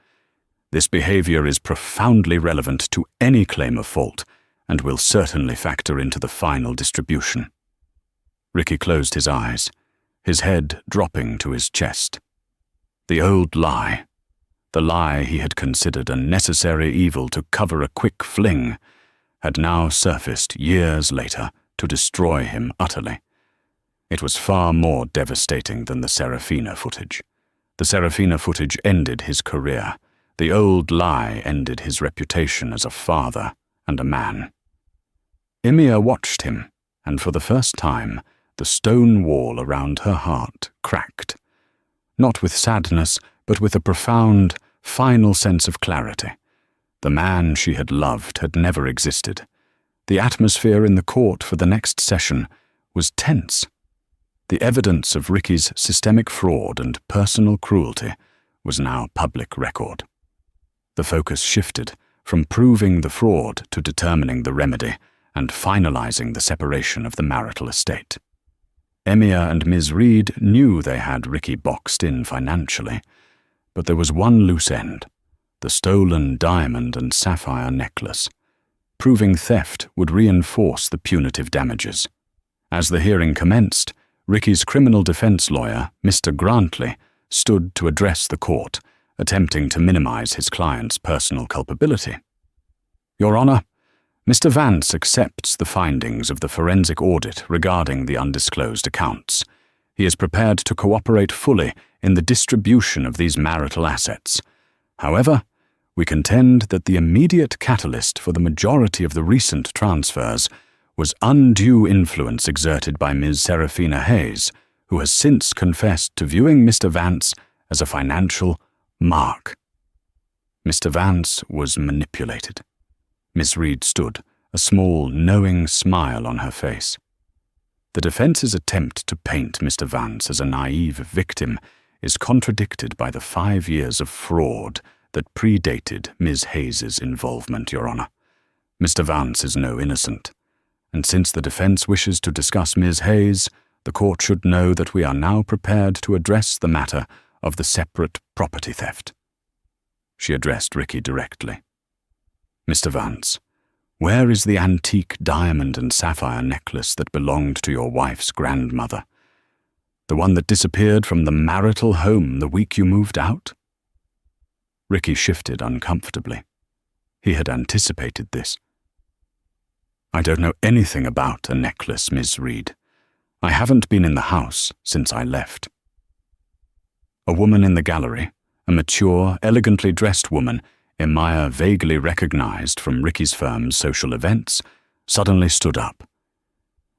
A: This behavior is profoundly relevant to any claim of fault and will certainly factor into the final distribution." Ricky closed his eyes, his head dropping to his chest. The old lie, the lie he had considered a necessary evil to cover a quick fling, had now surfaced years later to destroy him utterly. It was far more devastating than the Seraphina footage. The Seraphina footage ended his career. The old lie ended his reputation as a father and a man. Emia watched him, and for the first time, the stone wall around her heart cracked. Not with sadness, but with a profound, final sense of clarity. The man she had loved had never existed. The atmosphere in the court for the next session was tense. The evidence of Ricky's systemic fraud and personal cruelty was now public record. The focus shifted from proving the fraud to determining the remedy and finalizing the separation of the marital estate. Emia and Ms. Reed knew they had Ricky boxed in financially, but there was one loose end: the stolen diamond and sapphire necklace. Proving theft would reinforce the punitive damages. As the hearing commenced, Ricky's criminal defense lawyer, Mr. Grantley, stood to address the court, attempting to minimize his client's personal culpability. Your Honor, Mr. Vance accepts the findings of the forensic audit regarding the undisclosed accounts. He is prepared to cooperate fully in the distribution of these marital assets. However, we contend that the immediate catalyst for the majority of the recent transfers was undue influence exerted by Ms. Seraphina Hayes, who has since confessed to viewing Mr. Vance as a financial mark. Mr. Vance was manipulated. Miss Reed stood, a small, knowing smile on her face. The defense's attempt to paint Mr. Vance as a naive victim is contradicted by the 5 years of fraud that predated Ms. Hayes's involvement, Your Honor. Mr. Vance is no innocent, and since the defense wishes to discuss Ms. Hayes, the court should know that we are now prepared to address the matter of the separate property theft. She addressed Ricky directly. Mr. Vance, where is the antique diamond and sapphire necklace that belonged to your wife's grandmother? The one that disappeared from the marital home the week you moved out? Ricky shifted uncomfortably. He had anticipated this. I don't know anything about a necklace, Miss Reed. I haven't been in the house since I left. A woman in the gallery, a mature, elegantly dressed woman Emia vaguely recognized from Ricky's firm's social events, suddenly stood up.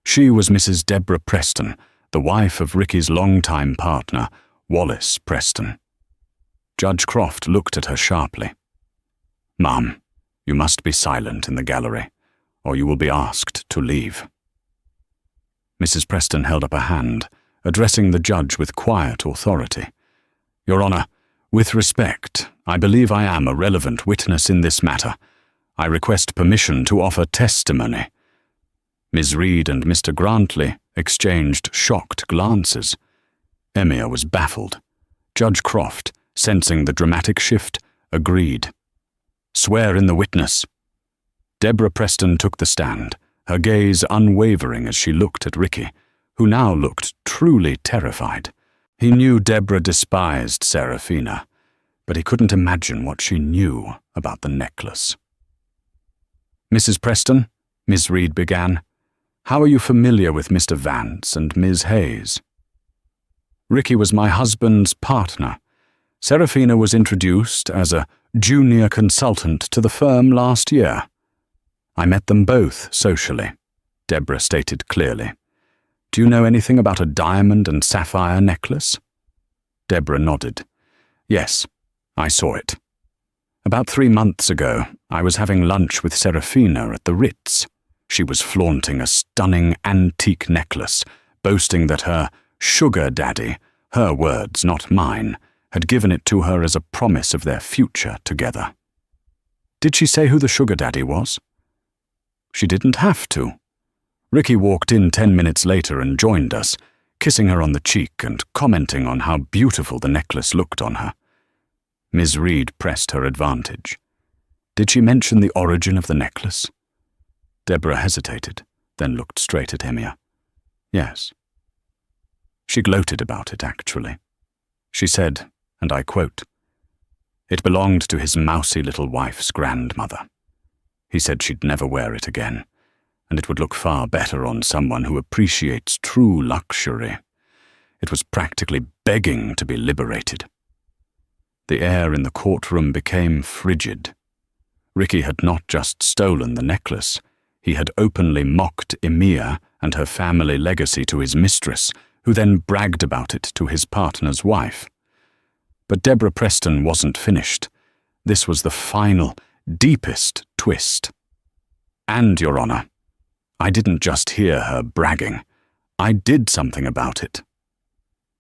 A: She was Mrs. Deborah Preston, the wife of Ricky's longtime partner, Wallace Preston. Judge Croft looked at her sharply. Ma'am, you must be silent in the gallery, or you will be asked to leave. Mrs. Preston held up a hand, addressing the judge with quiet authority. Your Honor, with respect, I believe I am a relevant witness in this matter. I request permission to offer testimony. Ms. Reed and Mr. Grantley exchanged shocked glances. Emia was baffled. Judge Croft, sensing the dramatic shift, agreed. Swear in the witness. Deborah Preston took the stand, her gaze unwavering as she looked at Ricky, who now looked truly terrified. He knew Deborah despised Seraphina, but he couldn't imagine what she knew about the necklace. Mrs. Preston, Ms. Reed began, how are you familiar with Mr. Vance and Ms. Hayes? Ricky was my husband's partner. Seraphina was introduced as a junior consultant to the firm last year. I met them both socially, Deborah stated clearly. Do you know anything about a diamond and sapphire necklace? Deborah nodded. Yes, I saw it. About 3 months ago, I was having lunch with Seraphina at the Ritz. She was flaunting a stunning antique necklace, boasting that her sugar daddy, her words, not mine, had given it to her as a promise of their future together. Did she say who the sugar daddy was? She didn't have to. Ricky walked in 10 minutes later and joined us, kissing her on the cheek and commenting on how beautiful the necklace looked on her. Ms. Reed pressed her advantage. Did she mention the origin of the necklace? Deborah hesitated, then looked straight at Emia. Yes. She gloated about it, actually. She said, and I quote, "It belonged to his mousy little wife's grandmother. He said she'd never wear it again, and it would look far better on someone who appreciates true luxury. It was practically begging to be liberated." The air in the courtroom became frigid. Ricky had not just stolen the necklace, he had openly mocked Emia and her family legacy to his mistress, who then bragged about it to his partner's wife. But Deborah Preston wasn't finished. This was the final, deepest twist. And, Your Honor, I didn't just hear her bragging. I did something about it.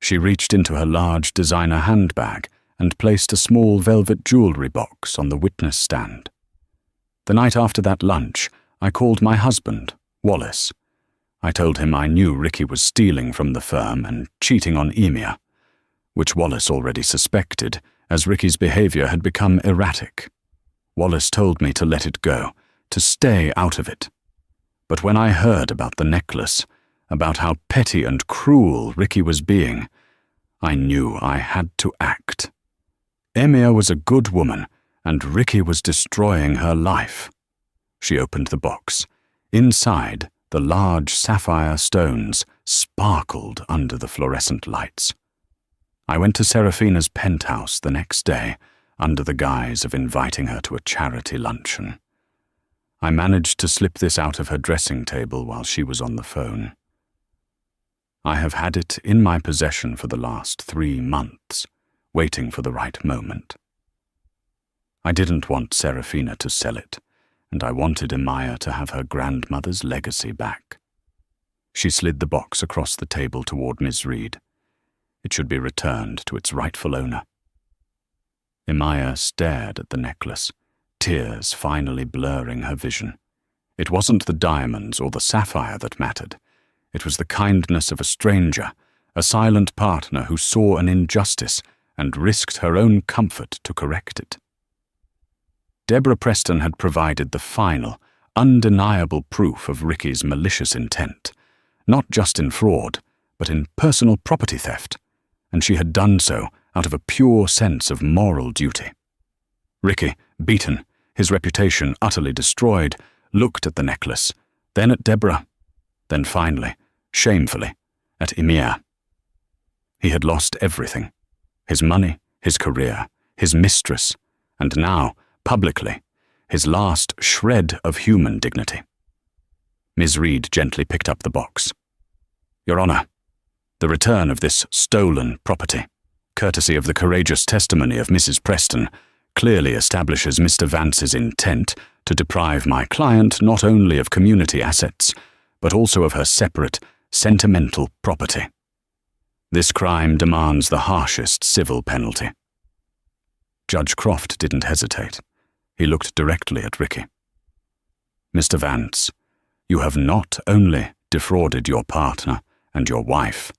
A: She reached into her large designer handbag and placed a small velvet jewelry box on the witness stand. The night after that lunch, I called my husband, Wallace. I told him I knew Ricky was stealing from the firm and cheating on Emia, which Wallace already suspected, as Ricky's behavior had become erratic. Wallace told me to let it go, to stay out of it. But when I heard about the necklace, about how petty and cruel Ricky was being, I knew I had to act. Emia was a good woman, and Ricky was destroying her life. She opened the box. Inside, the large sapphire stones sparkled under the fluorescent lights. I went to Seraphina's penthouse the next day, under the guise of inviting her to a charity luncheon. I managed to slip this out of her dressing table while she was on the phone. I have had it in my possession for the last 3 months, waiting for the right moment. I didn't want Seraphina to sell it, and I wanted Emia to have her grandmother's legacy back. She slid the box across the table toward Miss Reed. It should be returned to its rightful owner. Emia stared at the necklace, tears finally blurring her vision. It wasn't the diamonds or the sapphire that mattered. It was the kindness of a stranger, a silent partner who saw an injustice and risked her own comfort to correct it. Deborah Preston had provided the final, undeniable proof of Ricky's malicious intent, not just in fraud, but in personal property theft, and she had done so out of a pure sense of moral duty. Ricky, beaten, his reputation utterly destroyed, looked at the necklace, then at Deborah, then finally, shamefully, at Emia. He had lost everything: his money, his career, his mistress, and now, publicly, his last shred of human dignity. Ms. Reed gently picked up the box. "Your Honor, the return of this stolen property, courtesy of the courageous testimony of Mrs. Preston, clearly establishes Mr. Vance's intent to deprive my client not only of community assets, but also of her separate, sentimental property. This crime demands the harshest civil penalty." Judge Croft didn't hesitate. He looked directly at Ricky. "Mr. Vance, you have not only defrauded your partner and your wife,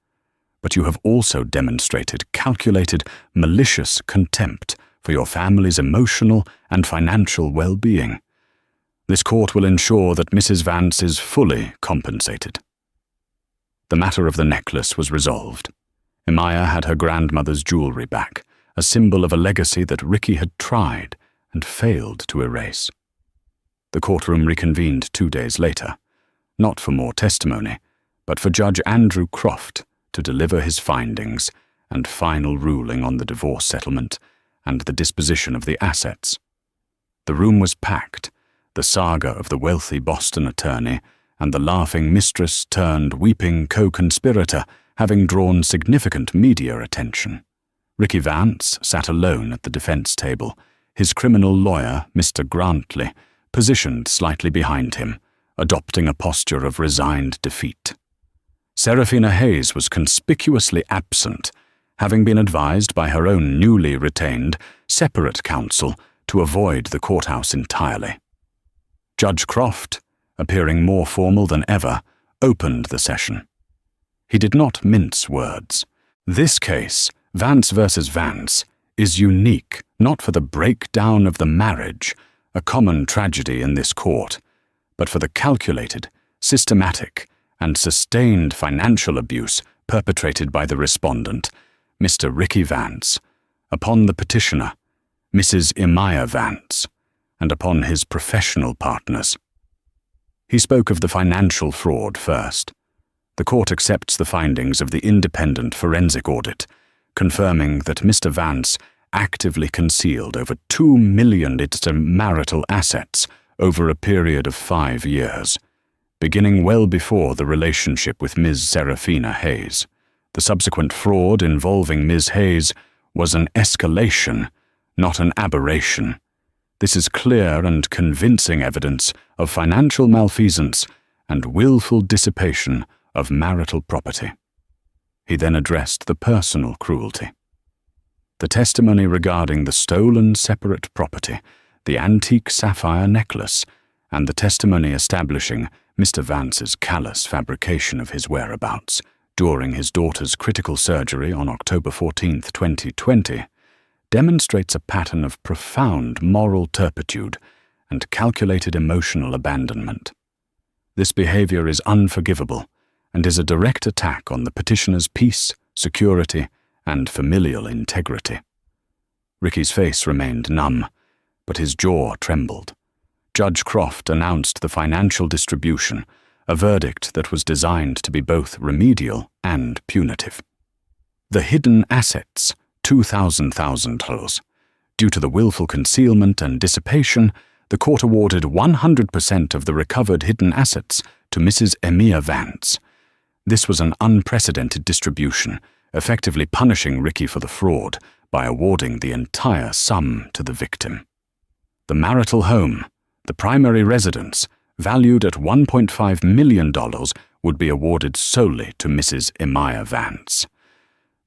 A: but you have also demonstrated calculated, malicious contempt for your family's emotional and financial well-being. This court will ensure that Mrs. Vance is fully compensated." The matter of the necklace was resolved. Emia had her grandmother's jewelry back, a symbol of a legacy that Ricky had tried and failed to erase. The courtroom reconvened 2 days later, not for more testimony, but for Judge Andrew Croft to deliver his findings and final ruling on the divorce settlement and the disposition of the assets. The room was packed, the saga of the wealthy Boston attorney and the laughing mistress turned weeping co-conspirator having drawn significant media attention. Ricky Vance sat alone at the defense table, his criminal lawyer, Mr. Grantley, positioned slightly behind him, adopting a posture of resigned defeat. Seraphina Hayes was conspicuously absent, having been advised by her own newly retained, separate counsel to avoid the courthouse entirely. Judge Croft, appearing more formal than ever, opened the session. He did not mince words. This case, Vance versus Vance, is unique not for the breakdown of the marriage, a common tragedy in this court, but for the calculated, systematic, and sustained financial abuse perpetrated by the respondent, Mr. Ricky Vance, upon the petitioner, Mrs. Emia Vance, and upon his professional partners. He spoke of the financial fraud first. The court accepts the findings of the independent forensic audit, confirming that Mr. Vance actively concealed over $2 million in marital assets over a period of 5 years, beginning well before the relationship with Ms. Seraphina Hayes. The subsequent fraud involving Ms. Hayes was an escalation, not an aberration. This is clear and convincing evidence of financial malfeasance and willful dissipation of marital property. He then addressed the personal cruelty. The testimony regarding the stolen separate property, the antique sapphire necklace, and the testimony establishing Mr. Vance's callous fabrication of his whereabouts during his daughter's critical surgery on October 14, 2020, demonstrates a pattern of profound moral turpitude and calculated emotional abandonment. This behavior is unforgivable and is a direct attack on the petitioner's peace, security, and familial integrity. Ricky's face remained numb, but his jaw trembled. Judge Croft announced the financial distribution, a verdict that was designed to be both remedial and punitive. The hidden assets, $2,000. Due to the willful concealment and dissipation, the court awarded 100% of the recovered hidden assets to Mrs. Emia Vance. This was an unprecedented distribution, effectively punishing Ricky for the fraud by awarding the entire sum to the victim. The marital home, the primary residence, valued at $1.5 million, would be awarded solely to Mrs. Emia Vance.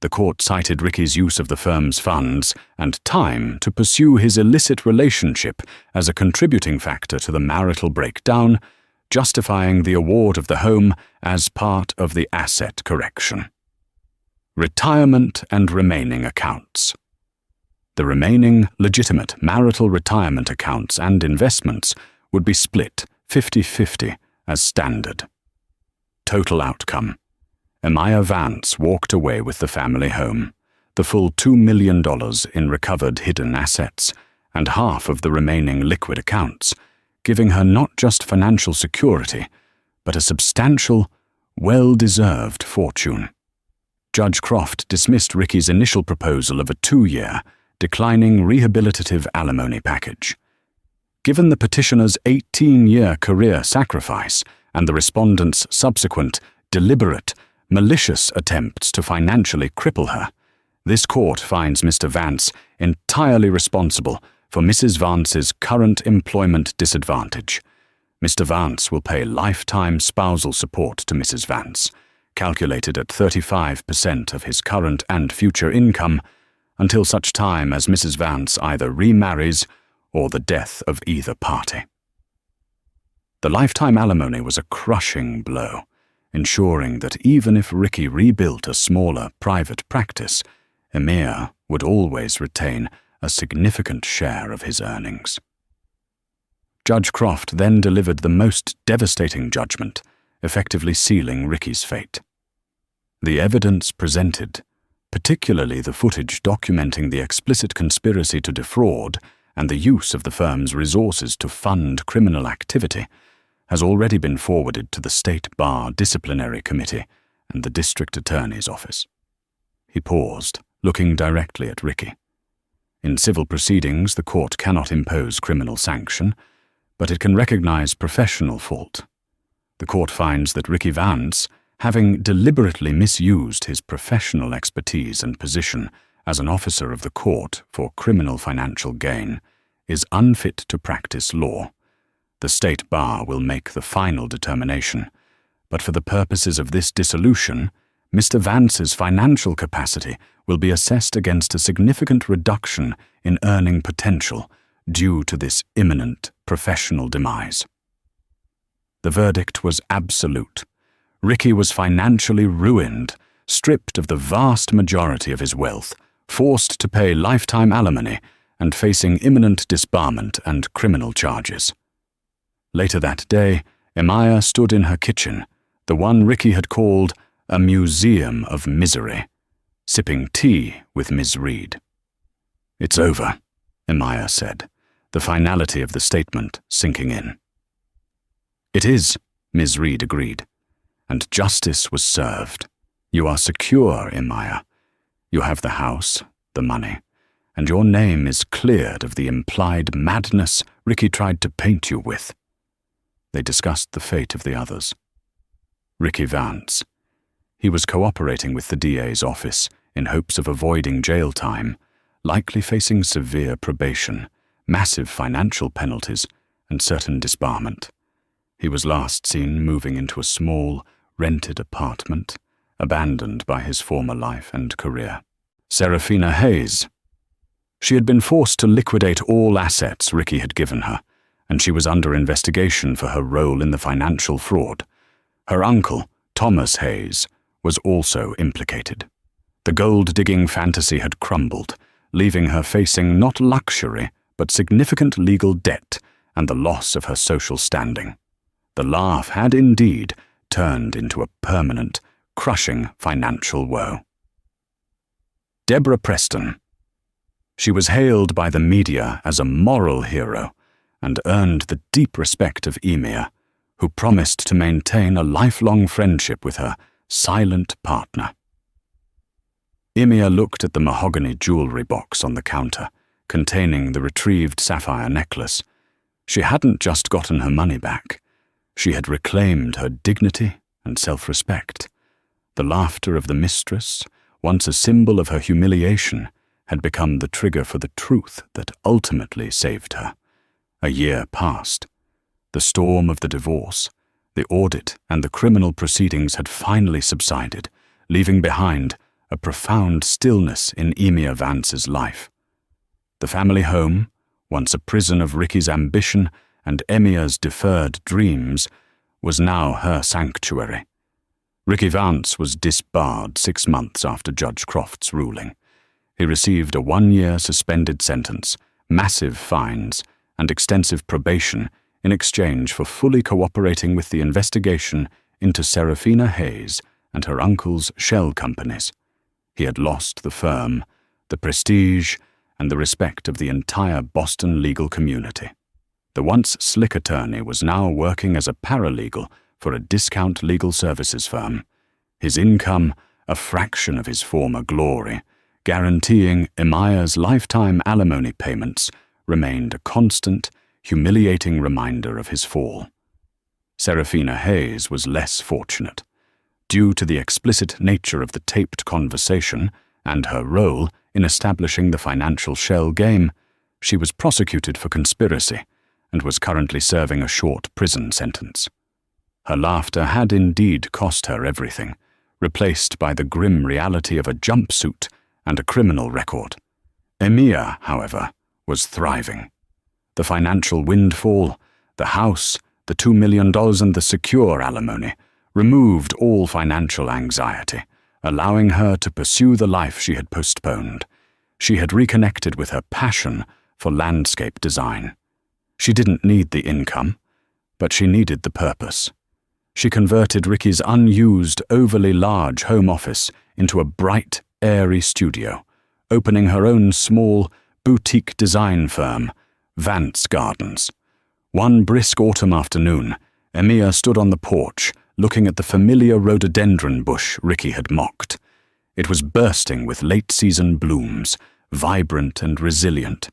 A: The court cited Ricky's use of the firm's funds and time to pursue his illicit relationship as a contributing factor to the marital breakdown, justifying the award of the home as part of the asset correction. Retirement and remaining accounts. The remaining legitimate marital retirement accounts and investments would be split 50-50 as standard. Total outcome: Emia Vance walked away with the family home, the full $2 million in recovered hidden assets, and half of the remaining liquid accounts, giving her not just financial security, but a substantial, well-deserved fortune. Judge Croft dismissed Ricky's initial proposal of a 2-year, declining rehabilitative alimony package. Given the petitioner's 18-year career sacrifice and the respondent's subsequent, deliberate, malicious attempts to financially cripple her, this court finds Mr. Vance entirely responsible for Mrs. Vance's current employment disadvantage. Mr. Vance will pay lifetime spousal support to Mrs. Vance, calculated at 35% of his current and future income, until such time as Mrs. Vance either remarries or the death of either party. The lifetime alimony was a crushing blow, ensuring that even if Ricky rebuilt a smaller private practice, Emia would always retain a significant share of his earnings. Judge Croft then delivered the most devastating judgment, effectively sealing Ricky's fate. The evidence presented, particularly the footage documenting the explicit conspiracy to defraud and the use of the firm's resources to fund criminal activity, has already been forwarded to the State Bar Disciplinary Committee and the District Attorney's Office. He paused, looking directly at Ricky. In civil proceedings, the court cannot impose criminal sanction, but it can recognize professional fault. The court finds that Ricky Vance, having deliberately misused his professional expertise and position as an officer of the court for criminal financial gain, is unfit to practice law. The State Bar will make the final determination, but for the purposes of this dissolution, Mr. Vance's financial capacity will be assessed against a significant reduction in earning potential due to this imminent professional demise. The verdict was absolute. Ricky was financially ruined, stripped of the vast majority of his wealth, forced to pay lifetime alimony, and facing imminent disbarment and criminal charges. Later that day, Emia stood in her kitchen, the one Ricky had called a museum of misery, sipping tea with Ms. Reed. "It's over," Emia said, the finality of the statement sinking in. "It is," Ms. Reed agreed, "and justice was served. You are secure, Emia. You have the house, the money, and your name is cleared of the implied madness Ricky tried to paint you with." They discussed the fate of the others. Ricky Vance. He was cooperating with the DA's office in hopes of avoiding jail time, likely facing severe probation, massive financial penalties, and certain disbarment. He was last seen moving into a small, rented apartment, abandoned by his former life and career. Seraphina Hayes. She had been forced to liquidate all assets Ricky had given her, and she was under investigation for her role in the financial fraud. Her uncle, Thomas Hayes, was also implicated. The gold-digging fantasy had crumbled, leaving her facing not luxury, but significant legal debt and the loss of her social standing. The laugh had indeed turned into a permanent, crushing financial woe. Deborah Preston. She was hailed by the media as a moral hero and earned the deep respect of Emia, who promised to maintain a lifelong friendship with her silent partner. Emia looked at the mahogany jewelry box on the counter, containing the retrieved sapphire necklace. She hadn't just gotten her money back. She had reclaimed her dignity and self-respect. The laughter of the mistress, once a symbol of her humiliation, had become the trigger for the truth that ultimately saved her. A year passed. The storm of the divorce, the audit, and the criminal proceedings had finally subsided, leaving behind a profound stillness in Emia Vance's life. The family home, once a prison of Ricky's ambition and Emia's deferred dreams, was now her sanctuary. Ricky Vance was disbarred 6 months after Judge Croft's ruling. He received a 1-year suspended sentence, massive fines, and extensive probation in exchange for fully cooperating with the investigation into Seraphina Hayes and her uncle's shell companies. He had lost the firm, the prestige, and the respect of the entire Boston legal community. The once slick attorney was now working as a paralegal for a discount legal services firm. His income, a fraction of his former glory, guaranteeing Emia's lifetime alimony payments, remained a constant, humiliating reminder of his fall. Seraphina Hayes was less fortunate. Due to the explicit nature of the taped conversation and her role in establishing the financial shell game, she was prosecuted for conspiracy and was currently serving a short prison sentence. Her laughter had indeed cost her everything, replaced by the grim reality of a jumpsuit and a criminal record. Emia, however, was thriving. The financial windfall, the house, the $2 million and the secure alimony removed all financial anxiety, allowing her to pursue the life she had postponed. She had reconnected with her passion for landscape design. She didn't need the income, but she needed the purpose. She converted Ricky's unused, overly large home office into a bright, airy studio, opening her own small, boutique design firm, Vance Gardens. One brisk autumn afternoon, Emia stood on the porch, looking at the familiar rhododendron bush Ricky had mocked. It was bursting with late-season blooms, vibrant and resilient.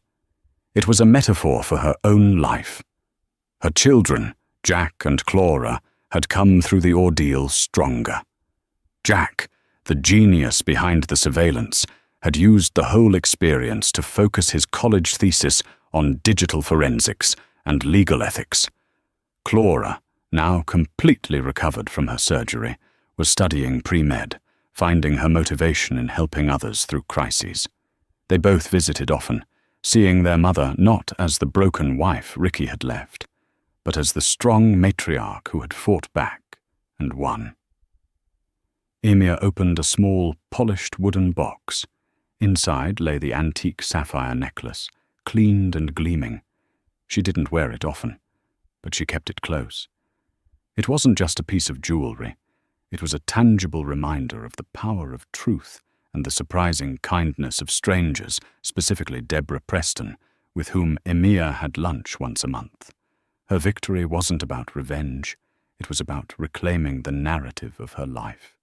A: It was a metaphor for her own life. Her children, Jack and Clara, had come through the ordeal stronger. Jack, the genius behind the surveillance, had used the whole experience to focus his college thesis on digital forensics and legal ethics. Clara, now completely recovered from her surgery, was studying pre-med, finding her motivation in helping others through crises. They both visited often, seeing their mother not as the broken wife Ricky had left, but as the strong matriarch who had fought back and won. Emia opened a small, polished wooden box. Inside lay the antique sapphire necklace, cleaned and gleaming. She didn't wear it often, but she kept it close. It wasn't just a piece of jewelry. It was a tangible reminder of the power of truth and the surprising kindness of strangers, specifically Deborah Preston, with whom Emia had lunch once a month. Her victory wasn't about revenge. It was about reclaiming the narrative of her life.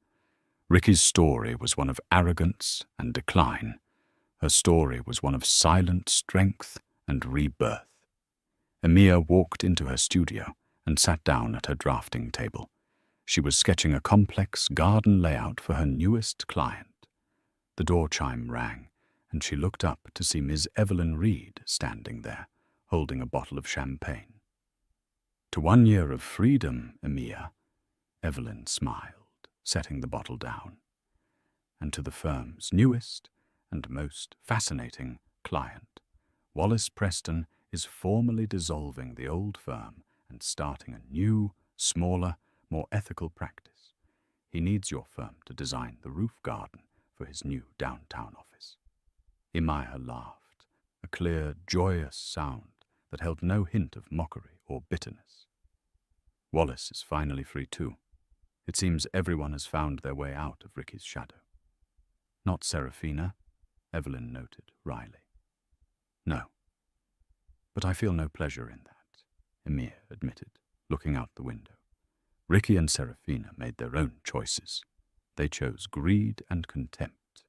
A: Ricky's story was one of arrogance and decline. Her story was one of silent strength and rebirth. Emia walked into her studio and sat down at her drafting table. She was sketching a complex garden layout for her newest client. The door chime rang, and she looked up to see Ms. Evelyn Reed standing there, holding a bottle of champagne. "To 1 year of freedom, Emia," Evelyn smiled, setting the bottle down. "And to the firm's newest and most fascinating client. Wallace Preston is formally dissolving the old firm and starting a new, smaller, more ethical practice. He needs your firm to design the roof garden for his new downtown office." Emia laughed, a clear, joyous sound that held no hint of mockery or bitterness. Wallace is finally free too. It seems everyone has found their way out of Ricky's shadow. "Not Seraphina," Evelyn noted wryly. "No. But I feel no pleasure in that," Emia admitted, looking out the window. "Ricky and Seraphina made their own choices. They chose greed and contempt.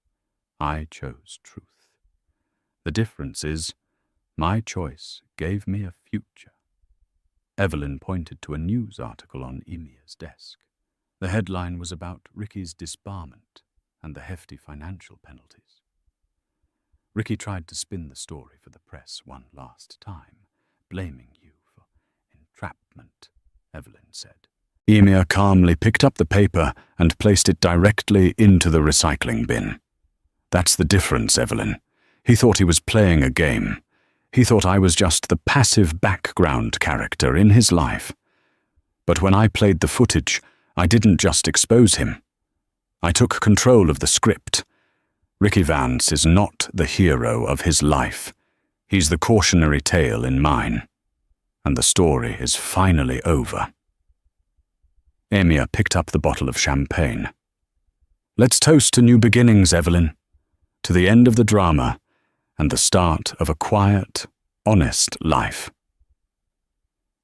A: I chose truth. The difference is, my choice gave me a future." Evelyn pointed to a news article on Emia's desk. The headline was about Ricky's disbarment and the hefty financial penalties. "Ricky tried to spin the story for the press one last time, blaming you for entrapment," Evelyn said. Emia calmly picked up the paper and placed it directly into the recycling bin. "That's the difference, Evelyn. He thought he was playing a game. He thought I was just the passive background character in his life. But when I played the footage, I didn't just expose him. I took control of the script. Ricky Vance is not the hero of his life. He's the cautionary tale in mine. And the story is finally over." Emia picked up the bottle of champagne. "Let's toast to new beginnings, Evelyn. To the end of the drama and the start of a quiet, honest life."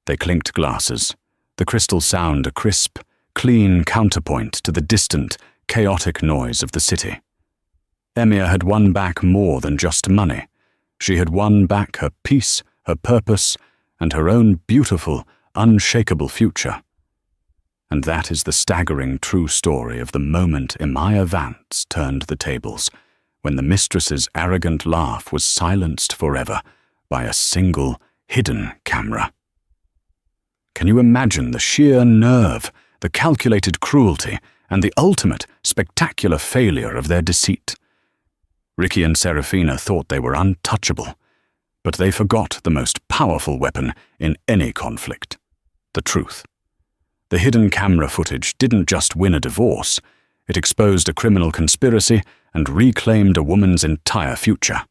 A: They clinked glasses, the crystal sound a crisp, clean counterpoint to the distant, chaotic noise of the city. Emia had won back more than just money. She had won back her peace, her purpose, and her own beautiful, unshakable future. And that is the staggering true story of the moment Emia Vance turned the tables, when the mistress's arrogant laugh was silenced forever by a single, hidden camera. Can you imagine the sheer nerve, the calculated cruelty, and the ultimate, spectacular failure of their deceit? Ricky and Seraphina thought they were untouchable, but they forgot the most powerful weapon in any conflict: the truth. The hidden camera footage didn't just win a divorce, it exposed a criminal conspiracy and reclaimed a woman's entire future.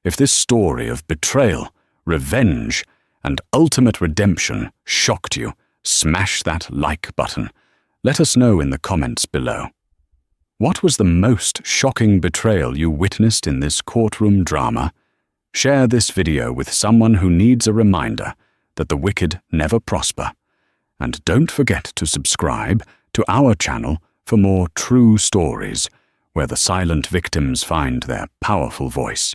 A: If this story of betrayal, revenge, and ultimate redemption shocked you, smash that like button. Let us know in the comments below. What was the most shocking betrayal you witnessed in this courtroom drama? Share this video with someone who needs a reminder that the wicked never prosper. And don't forget to subscribe to our channel for more true stories where the silent victims find their powerful voice.